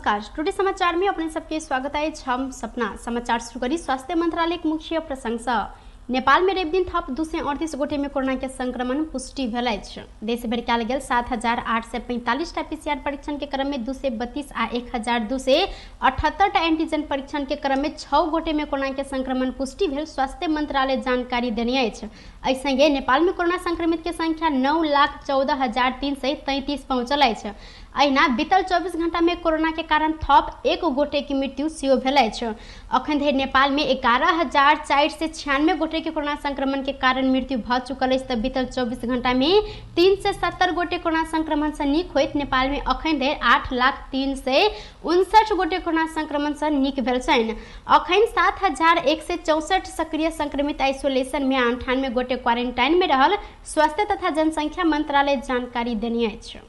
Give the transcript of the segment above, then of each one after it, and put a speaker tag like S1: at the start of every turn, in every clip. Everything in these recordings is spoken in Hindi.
S1: नमस्कार, टुडे समाचार में अपने सबके स्वागत है। हम सपना समाचार शुरू करी। स्वास्थ्य मंत्रालय के मुख्य प्रशंसा नेपाल में रेप दिन थप 238 गोटे में कोरोना के संक्रमण पुष्टि भेल अछि। देश भर कयल गेल 7,845 टा पीसीआर परीक्षण के क्रम में 232 आ 1,278 टा एंटीजन परीक्षण के क्रम में 6 गोटे में कोरोना के संक्रमण पुष्टि भेल स्वास्थ्य मंत्रालय जानकारी देने अछि। एहि संगे नेपाल में कोरोना संक्रमित के संख्या 9,14,333 पहुंचल अछि। अहिना बीतल 24 घंटा में कोरोना के कारण थप 1 गोटे की मृत्यु सेहो भेल अछि। अखन धरि नेपाल में 11,496 गोटे के कोरोना संक्रमण के कारण मृत्यु भ चुकल अछि। बीतल 24 घंटा में 370 गोटे कोरोना संक्रमण से नीक होइत नेपाल में अखन धरि 8,359 गोटे कोरोना संक्रमण से नीक भेल छनि। अखन 7,164 सक्रिय संक्रमित आइसोलेशन में 98 गोटे क्वारंटाइन में रहल स्वास्थ्य तथा जनसंख्या मंत्रालय जानकारी देने अछि।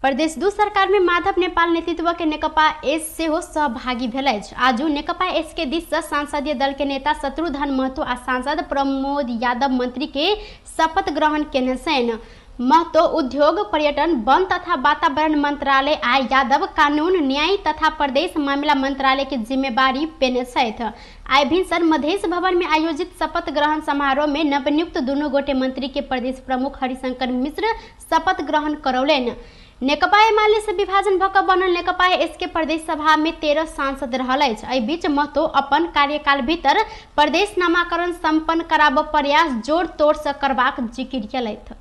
S1: प्रदेश 2 सरकार में माधव नेपाल नेतृत्व के नेकपा एस सेहो सहभागी भेल अछि। आजू नेकपा एस के दिस से संसदीय दल के नेता शत्रुघ्न महतो आ सांसद प्रमोद यादव मंत्री के शपथ ग्रहण केने छनि। महतो उद्योग, पर्यटन, वन तथा वातावरण मंत्रालय आ यादव कानून, न्याय तथा प्रदेश मामला मंत्रालय की जिम्मेवारी पेने छथि। आइ भिनसर मधेश भवन में आयोजित शपथ ग्रहण समारोह में नवनियुक्त दुनू गोटे मंत्री के प्रदेश प्रमुख हरिशंकर मिश्र शपथ ग्रहण करौलनि। नेकपा एमाले से विभाजन भऽ कऽ बनल नेकपा एस के प्रदेश सभा में 13 सांसद रहल अछि। एहि बीच महतो अपन कार्यकाल भीतर प्रदेश नामाकरण संपन्न कराबऽ प्रयास जोड़ तोड़ से करबाक जिक्र केलथि।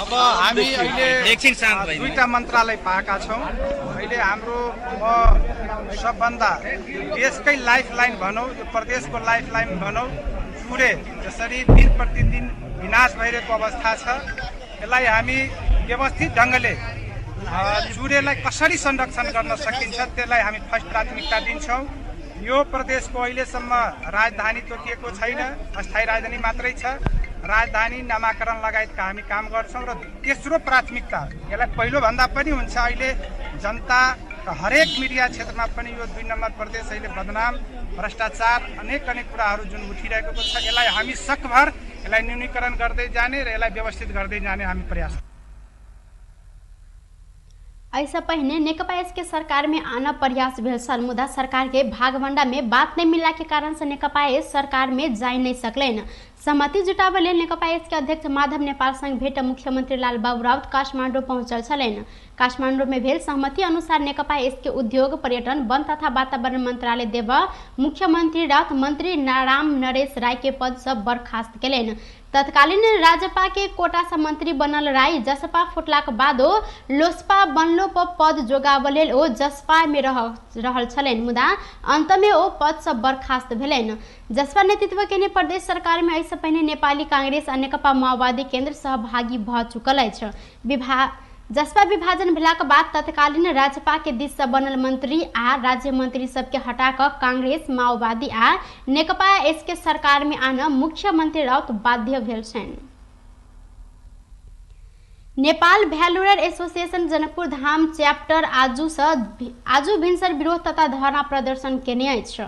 S2: अब हामी अहिले दुईटा मन्त्रालय पाएका छौं। अहिले हाम्रो सबभन्दा देशकै लाइफलाइन भनौं, यो प्रदेशको लाइफलाइन भनौं, चुरे जसरी दिन प्रतिदिन विनाश भइरहेको अवस्था छ, यसलाई हामी व्यवस्थित ढंगले चुरेलाई कसरी संरक्षण गर्न सकिन्छ त्यसलाई हामी फर्स्ट प्राथमिकता दिन्छौं। यो प्रदेशको अहिलेसम्म राजधानी तोकिएको छैन, अस्थायी राजधानी मात्रै छ। राजधानी नामाकरण लगायतका हामी काम गर्छौं र तेस्रो प्राथमिकता यसलाई पहिलो भन्दा पनि हुन्छ। अहिले जनता हरेक मिडिया क्षेत्रमा पनि यो 2 नम्बर प्रदेश अहिले बदनाम, भ्रष्टाचार, अनेक कुराहरू जुन उठिरहेको छ, यसलाई हामी सकभर यसलाई न्यूनीकरण गर्दै जाने र यसलाई व्यवस्थित गर्दै जाने हामी प्रयास।
S1: ऐसा पहले नेकपा एस के सरकार में आना प्रयास भेल छल, मुदा सरकार के भागवंडा में बात नहीं मिलला के कारण से नेकपा एस सरकार में जा नहीं सकलनि। सहमति जुटाबे लेल नेकपा एस के अध्यक्ष माधव नेपाल संग भेट मुख्यमंत्री लालबाबू राउत काठमांडू पहुंचल छलनि। काठमांडू में भेल सहमति अनुसार नेकपा एस के उद्योग, पर्यटन, वन तथा वातावरण मंत्रालय देवा मुख्यमंत्री राउत मंत्री राम नरेश राय के पद से बर्खास्त केलनि। तत्कालीन राजपा के कोटा से मंत्री बनल राय जसपा फुटलाक बादो लोसपा बनलो पर पद जोगाबऽ लेल ओ जसपा में रहल छलनि, मुदा अंत में ओ पद से बर्खास्त भेलनि। जसपा नेतृत्व केने प्रदेश सरकार में ऐसे पहले नेपाली कांग्रेस आ नेकपा माओवादी केंद्र सहभागी भऽ चुकल अछि। जसपा विभाजन भेलाक बाद तत्कालीन राजपा के दिस से बनल मंत्री आ राज्य मंत्री सबके हटा कऽ कांग्रेस, माओवादी आ नेकपा एस के सरकार में आना मुख्यमंत्री राउत बाध्य भेल छनि। नेपाल भ्यालुरर एसोसिएशन जनकपुर धाम चैप्टर आजू भिनसर विरोध तथा धरना प्रदर्शन केने अछि।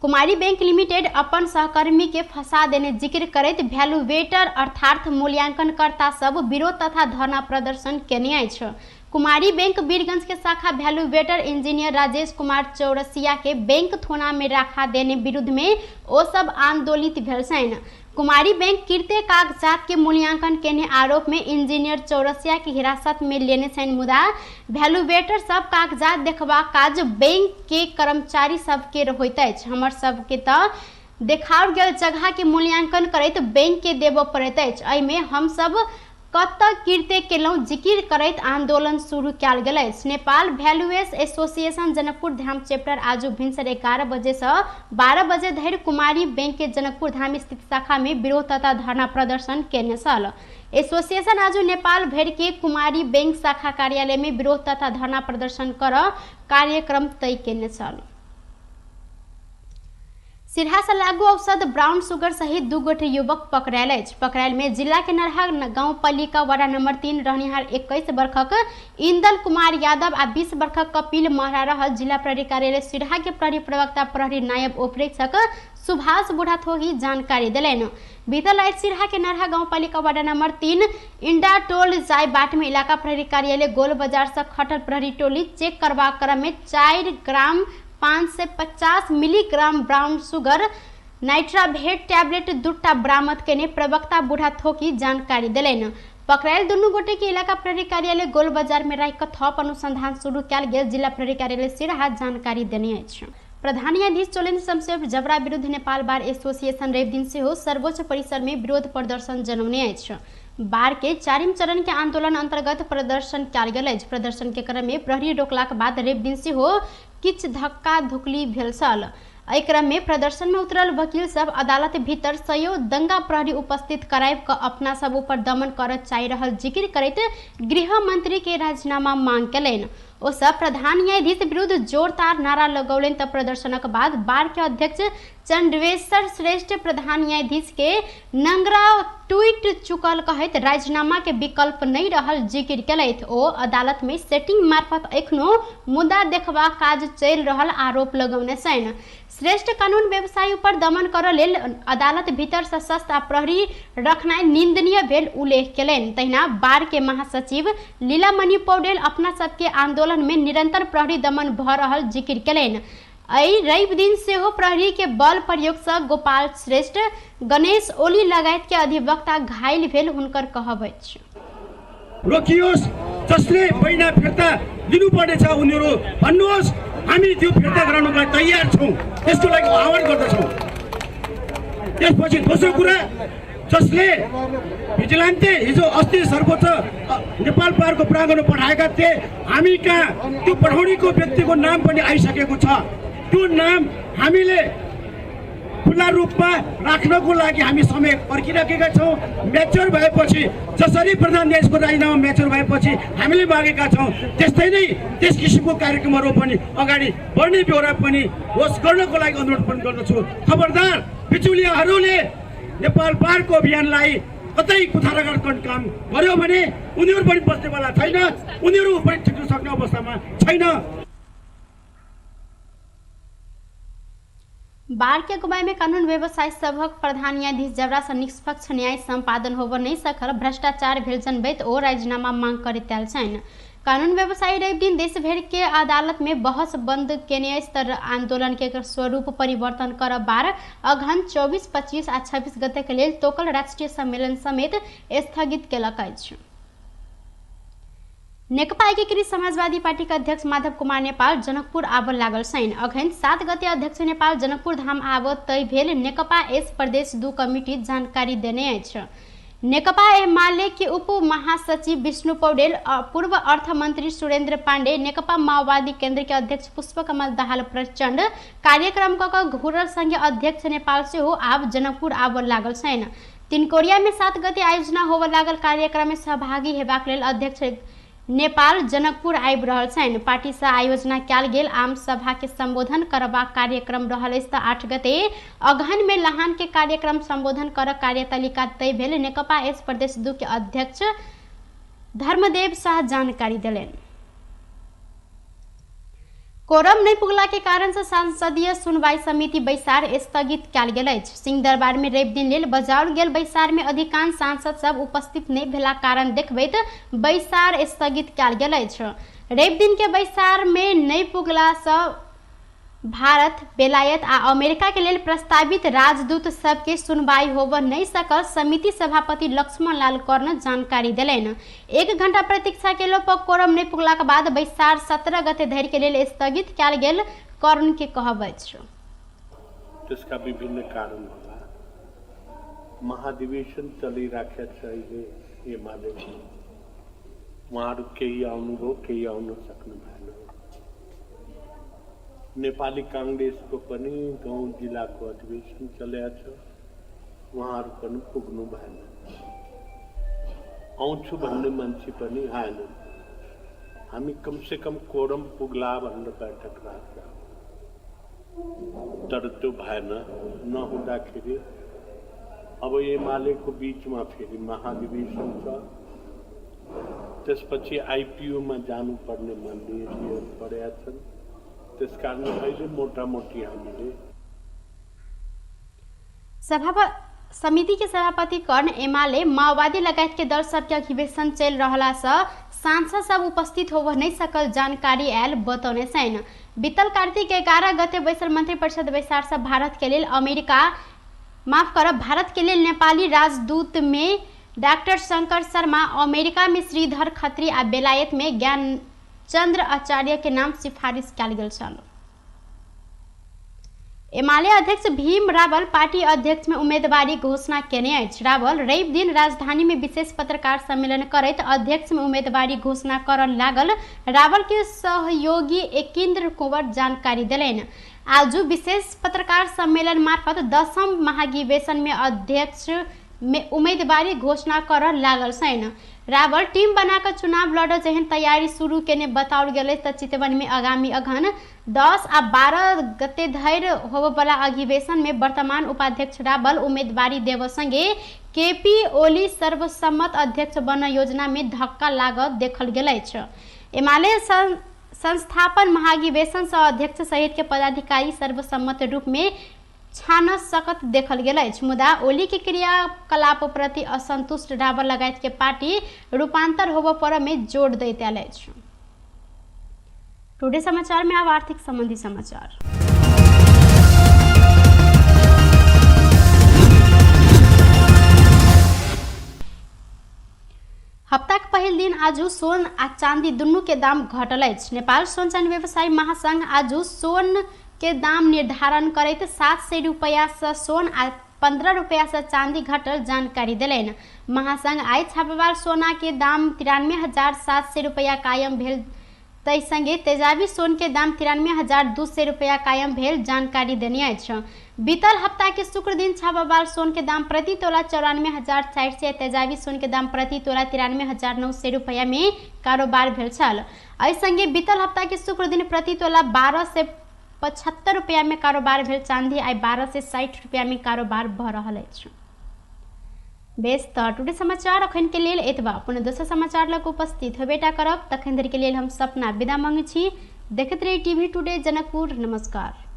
S1: कुमारी बैंक लिमिटेड अपन सहकर्मी के फंसा देने जिक्र करैत वैल्यूएटर अर्थात मूल्यांकनकर्ता सब विरोध तथा धरना प्रदर्शन केने अछि। कुमारी बैंक वीरगंज के शाखा वैल्यूएटर इंजीनियर राजेश कुमार चौरसिया के बैंक थाना में रखा देने विरुद्ध में ओ सब आंदोलित भेल छनि। कुमारी बैंक कीर्ति कागजात के मूल्यांकन केने आरोप में इंजीनियर चौरसिया के हिरासत में लेने छनि, मुदा वैल्यूएटर सब कागजात देखबा काज बैंक के कर्मचारी सब के होइत अछि। हमर सब के त देखाओल गेल जगह के मूल्यांकन करैत बैंक के देबऽ पड़ैत अछि। एहि में हम सब कतऽ कीर्ति केलहुँ जिक्र करैत आंदोलन शुरू कयल गेल अछि। नेपाल वैल्यूएस एसोसिएशन जनकपुर धाम चैप्टर आजू भिनसर 11 बजे से 12 बजे धरि कुमारी बैंक के जनकपुर धाम स्थित शाखा में विरोध तथा धरना प्रदर्शन केने छल। एसोसिएशन आजू नेपाल भर के कुमारी बैंक शाखा कार्यालय में विरोध तथा धरना प्रदर्शन कर कार्यक्रम तय केने छल। सिरहा से लागू औषध ब्राउन शुगर सहित 2 गोटे युवक पकड़ायल अछि। पकड़ायल में जिला के नरहा गांव पालिका वार्ड नंबर 3 रहनिहार 21 वर्षक इंदल कुमार यादव आ 20 वर्षक कपिल महरा रहल। जिला प्रहरी कार्यालय सिरहा के प्रहरी प्रवक्ता प्रहरी नायब उपरीक्षक सुभाष बुढ़ाथोही जानकारी दिलैन। बीतल राति सिरहा के नरहा गांव पालिका वार्ड नंबर 3 इंडा टोल जाय बाट में इलाका प्रहरी कार्यालय गोल बाजार से खटल प्रहरी टोली चेक करबा क्रम में 4 ग्राम 550 मिलीग्राम ब्राउन शुगर नाइट्राभेट टैबलेट 2टा बरामद केने प्रवक्ता बुढ़ाथोकी जानकारी दिलैन। पकड़ायल दुनू गोटे के इलाका प्रहरी कार्यालय गोल बाजार में राखि थप अनुसंधान शुरू कयल गेल। जिला प्रहरी कार्यालय सिरहा जानकारी देने अछि। प्रधान न्यायाधीश चोलेन्द्र शमशेर जबरा विरुद्ध नेपाल बार एसोसिएशन रवि दिन से सर्वोच्च परिसर में विरोध प्रदर्शन जनौने अछि। बार के 4म चरण के आंदोलन अंतर्गत प्रदर्शन कयल गेल अछि। प्रदर्शन के क्रम में प्रहरी रोकलाक बाद रवि दिन से किछ धक्का धुकली भेल छल। एहि क्रम में प्रदर्शन में उतरल वकील सब अदालत भीतर सयो दंगा प्रहरी उपस्थित करायब क अपना सब ऊपर दमन करय चाहि रहल जिक्र करैत गृह मंत्री के राजीनामा मांग केलनि। ओ सब प्रधान न्यायाधीश विरुद्ध जोरदार नारा लगौलनि। तब प्रदर्शनक बाद बार के अध्यक्ष चंद्रेश्वर श्रेष्ठ प्रधान न्यायाधीश के नंगरा ट्वीट चुकल कहैत राजीनामा के विकल्प नहीं रहल जिक्र केलथि। ओ अदालत में सेटिंग मार्फत एखनो मुद्दा देखबा काज चलि रहल आरोप लगौने छनि। श्रेष्ठ कानून व्यवसायी पर दमन करऽ लेल अदालत भीतर सशस्त्र आ प्रहरी रखनाइ निंदनीय भेल उल्लेख केलनि। तहिना बार के महासचिव लीलामणि पौडेल अपना सबके आंदोलन में निरंतर प्रहरी दमन भ रहल जिक्र केलनि। एहि रवि दिन सेहो प्रहरी के बल प्रयोग से गोपाल श्रेष्ठ गणेश ओली लगायत के अधिवक्ता घायल भेल हुनकर कहब अछि।
S3: रोकियोस्, जसले महिना फिर्ता दिनुपर्नेछ उनीहरू भन्नुहोस्, हामी त्यो फिर्ता गराउनका तयार छौँ, त्यसको लागि आह्वान गर्दछौँ। त्यसपछि दोस्रो कुरा, जसले भिजिलान्टे हिजो अस्ति सर्वोच्च नेपाल बारको प्राङ्गणमा पठाएका थिए, हामी कहाँ त्यो पठाउनेको व्यक्तिको नाम पनि आइसकेको छ। त्यो नाम हामीले खुला रूपमा राख्नको लागि हामी समय पर्खिराखेका छौँ। म्याच्योर भएपछि, जसरी प्रधान न्यायाधीशको राजीनामा म्याच्योर भएपछि हामीले मागेका छौँ, त्यस्तै नै त्यस किसिमको कार्यक्रमहरू पनि अगाडि बढ्ने बेहोरा पनि होस् गर्नको लागि अनुरोध पनि गर्दछु। खबरदार, बिचुलियाहरूले नेपाल बारको अभियानलाई कतै कुथाराघात गर्ने काम गर्यो भने उनीहरू पनि बस्नेवाला छैन, उनीहरू पनि टिक्न सक्ने अवस्थामा छैन।
S1: बार के अगुवाई में कानून व्यवसायी सभक प्रधान न्यायाधीश जबरा से निष्पक्ष न्याय संपादन होबऽ नहीं सकल भ्रष्टाचार भेल जनबैत ओ राजीनामा मांग करैत आयल छनि। कानून व्यवसायी रवि दिन देश भर के अदालत में बहस बंद केने स्तर आंदोलन के स्वरूप परिवर्तन कर बार अगहन 24, 25 आ 26 गते के लेल तोकल राष्ट्रीय सम्मेलन समेत स्थगित केलक अछि। नेकपा एकीकृत समाजवादी पार्टी के अध्यक्ष माधव कुमार नेपाल जनकपुर आबऽ लागल छनि। अखन 7 गते अध्यक्ष नेपाल जनकपुर धाम आबऽ तय भेल नेकपा एस प्रदेश 2 कमिटी जानकारी देने अछि। नेकपा एमाले के उप महासचिव विष्णु पौडेल, पूर्व अर्थ मंत्री सुरेंद्र पांडे, नेकपा माओवादी केंद्र के अध्यक्ष पुष्पकमल दाहाल प्रचंड कार्यक्रम क घुरल संघ अध्यक्ष नेपाल से हो आब जनकपुर आबऽ लागल छनि। तिनकोरिया में 7 गते आयोजना होबऽ लागल कार्यक्रम में सहभागी हेबाक लेल अध्यक्ष नेपाल जनकपुर आबि रहल छनि। पार्टी से आयोजना कयल गेल आम सभा के संबोधन करबाक कार्यक्रम रहल अछि। 8 गते अगहन में लहान के कार्यक्रम संबोधन कर कार्यतालिका तय भेल। नेकपा एस प्रदेश 2 के अध्यक्ष धर्मदेव शाह जानकारी देलनि। कोरम नहीं पुगला के कारण से संसदीय सुनवाई समिति बैसार स्थगित कयल गेल अछि। सिंह दरबार में रवि दिन लेल बजाओल गेल बैसार में अधिकांश सांसद सब उपस्थित नहीं भेला कारण देखबैत बैसार स्थगित कयल गेल अछि। रवि दिन के बैसार में नहीं पुगला से भारत, बेलायत आ अमेरिका के लेल प्रस्तावित राजदूत सबके सुनवाई होबऽ नहीं सकल समिति सभापति लक्ष्मण लाल कर्ण जानकारी देलनि। 1 घंटा प्रतीक्षा के पर कोरम नहीं पुगला के बाद बैसार 17 गते धरि के लेल स्थगित कयल गेल कर्ण के कहब अछि।
S4: त्यसका विभिन्न कारण होला। महाधिवेशन चलिराखेको छ एमाले, उहाँहरू केही आउनुभयो, केही आउन सक्नु भएन। नेपाली कांग्रेसको पनि गाउँ जिल्लाको अधिवेशन चलेको छ, उहाँहरू पनि पुग्नु भएन। आउँछु भन्ने मान्छे पनि आएनन्। हामी कमसे कम कोरम पुग्ला भनेर बैठक राख्छौँ। तर त्यो भएन। नहुँदाखेरि अब एमालेको बिचमा फेरि महाधिवेशन छ, त्यसपछि आइपिओमा जानुपर्ने मान्यहरू परेका छन्। त्यसकारण अहिले मोटामोटी हामीले
S1: समिति के सभापति कर्ण एमाले माओवादी लगायत के दल सबके अधिवेशन चल रहा सांसद सब उपस्थित हो नहीं सकल जानकारी आयल बतौने छैन। बीतल कार्तिक 11 गते बैसल मंत्री परिषद बैसार से भारत के लिए भारत के लिए नेपाली राजदूत में डॉक्टर शंकर शर्मा, अमेरिका में श्रीधर खत्री आ बेलायत में ज्ञानचंद्र आचार्य के नाम सिफारिश कल गेल छल। एमाले अध्यक्ष भीम रावल पार्टी अध्यक्ष में उम्मीदवारी घोषणा केने अछि। रावल रवि दिन राजधानी में विशेष पत्रकार सम्मेलन करैत अध्यक्ष में उम्मीदवारी घोषणा करन लागल। रावल के सहयोगी एकेंद्र कुंवर जानकारी दिलेन। आज विशेष पत्रकार सम्मेलन मार्फत 10म महाधिवेशन में अध्यक्ष में उम्मीदवारी घोषणा कर लागल छैन। रावल टीम बनाकर चुनाव लड़ जहन तैयारी शुरू केने बताओल गेले त चितवन में आगामी अगहन 10 आ 12 गते धरि होबवला अधिवेशन में वर्तमान उपाध्यक्ष रावल उम्मीदवारी देव संगे केपी ओली सर्वसम्मत अध्यक्ष बन योजना में धक्का लागत देखल गेल अछि। एमाले संस्थापन महाधिवेशन सह अध्यक्ष सहित के पदाधिकारी सर्वसम्मत रूप में छान सकत देखल गेल अछि। मुदा ओली के क्रियाकलाप प्रति असंतुष्ट रावल लगायत के पार्टी रूपांतर होबो पर में जोर दैत आयल अछि। टुडे समाचार में अब आर्थिक संबंधी समाचार। हफ्ता के पहल दिन आज सोन आ चांदी दुनू के दाम घटल अछि। नेपाल सोन चांदी व्यवसायी महासंघ आज सोन के दाम निर्धारण करैत 700 रुपया से सोन आ 15 रुपया से चांदी घटल जानकारी दिलेन। महासंघ आई छापामार सोना के दाम 93,700 रुपया कायम भेल, तै संगे तेजाबी सोन के दाम 93,200 रुपया कायम भेल जानकारी देने अछि। बीतल हफ्ता के शुक्र दिन छापामार सोन के दाम प्रति तोला 94,400, तेजाबी सोन के दाम प्रति तोला 93,900 रुपया में कारोबार भेल छल। एहि संगे बीतल हफ्ता के शुक्र दिन प्रति तोला 12 से 75 रुपया में कारोबार भेल। चांदी आई 12 से 60 रुपया में कारोबार भ रहल अछि। बेस त टुडे समाचार अखन के लेल एतबा। पुनः दोसर समाचार लग उपस्थित होबेटा करब। तखन धरि के लेल हम सपना विदा मांगै छी। देखैत रही टीवी टुडे जनकपुर। नमस्कार।